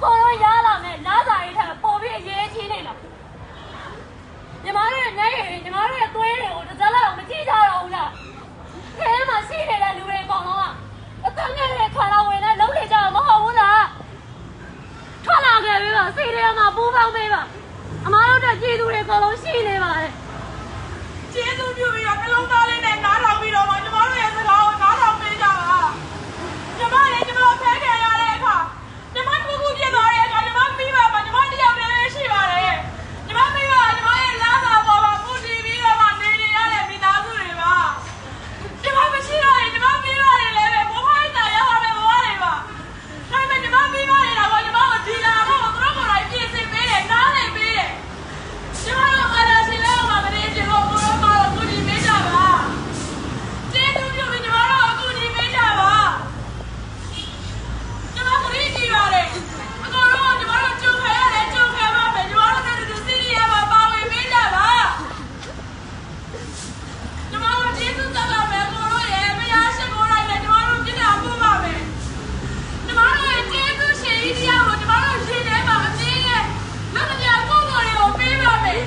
ခေါ်လို့ရလာမယ်လာစာရေးထားပေါ်ပြီးအရေးကြီးနေမှာညီမတို့ရဲ့နေညီမတို့ရဲ့သွေးတွေကိုတစ်စက်လောက်မကြည့်ကြတော့ဘူးလားခဲမှာရှိနေတဲ့လူတွေအကုန်လုံးကအတန်းငယ်တဲ့ခါလာဝင်နဲ့လုံးနေကြတော့မဟုတ်ဘူးလားထွက်လာခဲ့ပြီပါစီတွေမှာပူးပေါင်းပေးပါအမားတို့တဲ့ပြည်သူတွေအကုန်လုံးရှိနေပါတယ်ကျေးဇူးပြုပြီးတော့နှလုံးသားလေးနဲ့နားထောင်ပြီးတော့မှညီမတို့ရဲ့စကားကိုနားထောင်ပေးကြပါညီမလေးညီမတို့ဖဲခဲ့ရတဲ့အခါညီမတစ်ခုပြစ်သွားတဲ့အခါညီမမိဘမှာညီမတစ်ယောက်တည်းရှိပါတယ်ညီမမိဘညီမရဲ့လမ်းစာပေါ်မှာပူတည်ပြီးတော့မှနေနေရတဲ့မိသားစုတွေပါညီမမရှိတော့ရင်ညီမမိဘတွေလည်းပဲဘဝ့တာရောက်ရမယ်ဘဝတွေပါဒါပေမဲ့ညီမမိဘတွေတော့ညီမကိုဒီလာတော့သူတို့ကိုယ်တိုင်ပြင်ဆင်ပေးတယ်နားလည်ပေးတယ်ညီမတို့အားလာရှင်လည်းမှာမနေချင်ဘူးကိုရောကတော့ကူညီပေးကြပါကျေးဇူးပြုပြီးညီမတို့အကူညီပေးကြပါညီမကလေးကြီးပါတယ်အကုန်လုံးညီမတို့ကြုံခဲ့ရတယ်ကြုံခဲ့ပါမယ်ညီမတို့နဲ့တူစီရီယာမှာပါဝင်ပေးကြပါညီမတို့ကျေးဇူးတင်ပါမယ်ကိုရောရဲ့မရရှိကိုရိုင်းနဲ့ညီမတို့ပြစ်တာပို့ပါမယ်ညီမတို့ရဲ့ကျေးဇူးရှင်ကြီးတရားကိုညီမတို့ရှင်ထဲမှာအပြည့်ရဲ့နောက်တစ်ပြပုံပေါ်တွေကိုပေးပါမယ်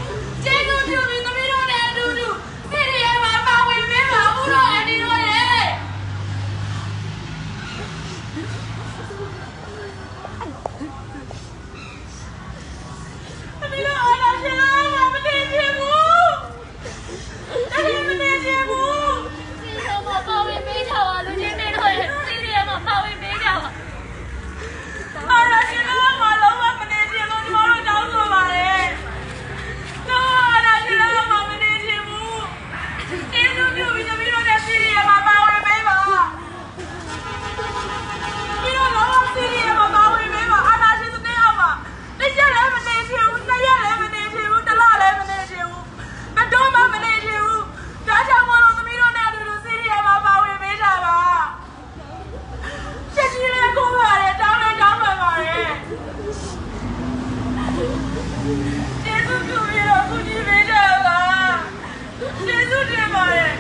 ကျေးဇူးပြုပြီးသမီးတို့နဲ့အတူတူစီရီယာမှာပါဝင်ပေးပါဦးတော့အန်ဒီတို့ရဲ့သမီးတို့အားလာရှင်လားမနေချင်ဘူးတကယ်မနေချင်ဘူးစီရီယာမှာပါဝင်ပေးကြပါလူချင်းတွေတို့ရဲ့စီရီယာမှာပါဝင်ပေးကြပါအားလာရှင်လားမလုံးဝမနေချင်လို့ညီမတို့တောင်းဆိုပါတယ်တော့အားလာရှင်လားမနေချင်ဘူးကျေးဇူးပြုပြီးသမီးတို့နဲ့စီရီယာမှာပါဝင်ပေးပါပြီးတော့တော့စီရီယာမှာပါဝင်ပေးပါအားလာရှင်တဲ့အောက်မှာတစ်ရက်လည်းမနေချင်ဘူးနှစ်ရက်လည်းမနေချင်ဘူးတစ်လလည်းမနေချင်ဘူးဘယ်တော့မှမနေချင်ဘူးဒါကြောင့်မလို့သမီးတို့နဲ့အတူတူစီရီယာမှာပါဝင်ပေးကြပါချက်ကြီးလေးကိုပါတယ်တောင်းလည်းတောင်းပါပါတယ်ကျေးဇူးပြုပြီးတော့ကူညီပေးကြပါကျေးဇူးတင်ပါတယ်